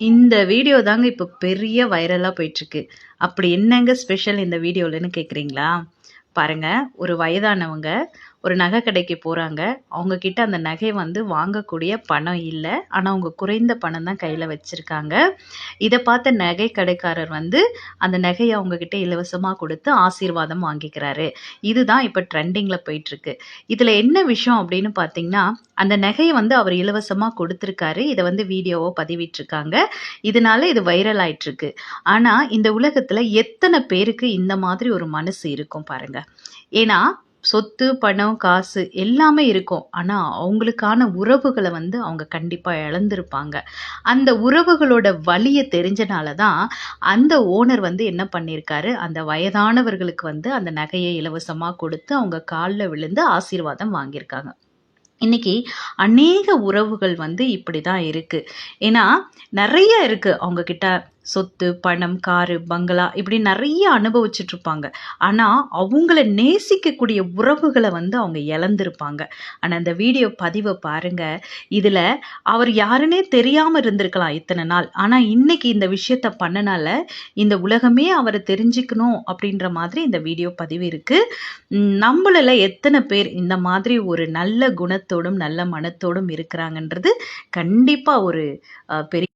இந்த வீடியோ தாங்க இப்போ பெரிய வைரலா போயிட்டுருக்கு. அப்படி என்னங்க ஸ்பெஷல் இந்த வீடியோலன்னு கேட்குறீங்களா? பாருங்க, ஒரு வயதானவங்க ஒரு நகை கடைக்கு போறாங்க. அவங்க கிட்ட அந்த நகை வந்து வாங்கக்கூடிய பணம் இல்ல. ஆனா, அவங்க குறைந்த பணம் தான் கையில வச்சிருக்காங்க. இத பார்த்த நகை கடைக்காரர் வந்து அந்த நகைய அவங்க கிட்ட இலவசமா குடுத்து ஆசீர்வாதம் வாங்கிக்கிறாரு. இதுதான் இப்ப ட்ரெண்டிங்ல போயிட்டுருக்கு. இதுல என்ன விஷயம் அப்படின்னு பார்த்தீங்கன்னா, அந்த நகைய வந்து அவர் இலவசமா குடுத்திருக்காரு. இத வந்து வீடியோவா பதிவிட்டிருக்காங்க. இதனால இது வைரல் ஆயிட்டிருக்கு. ஆனா, இந்த உலகத்துல எத்தன பேருக்கு இந்த மாதிரி ஒரு மனசு இருக்கும் பாருங்க. ஏன்னா, சொத்து, பணம், காசு எல்லாமே இருக்கும். ஆனா, அவங்களுக்கான உறவுகள வந்து அவங்க கண்டிப்பா இழந்திருப்பாங்க. அந்த உறவுகளோட வலிய தெரிஞ்சனால தான், அந்த ஓனர் வந்து என்ன பண்ணியிருக்காரு, அந்த வயதானவர்களுக்கு வந்து அந்த நகைய இலவசமா கொடுத்து, அவங்க கால்ல விழுந்து ஆசீர்வாதம் வாங்கியிருக்காங்க. இன்னைக்கு அநேக உறவுகள் வந்து இப்படிதான் இருக்கு. ஏன்னா, நெறைய இருக்கு அவங்க கிட்ட. சொத்து, பணம், காரு, பங்களா இப்படி நெறைய அனுபவிச்சுட்டு இருப்பாங்க. ஆனா, அவங்கள நேசிக்கக்கூடிய உறவுகள வந்து அவங்க இழந்திருப்பாங்க. ஆனா, அந்த வீடியோ பதிவ பாருங்க. இதுல அவர் யாருன்னே தெரியாம இருந்திருக்கலாம் இத்தன நாள். ஆனா, இன்னைக்கு இந்த விஷயத்த பண்ணனால, இந்த உலகமே அவர தெரிஞ்சுக்கணும் அப்படின்ற மாதிரி இந்த வீடியோ பதிவு இருக்கு. நம்மளுல எத்தன பேர் இந்த மாதிரி ஒரு நல்ல குணத்தோடும், நல்ல மனத்தோடும் இருக்கிறாங்கன்றது கண்டிப்பா ஒரு பெரிய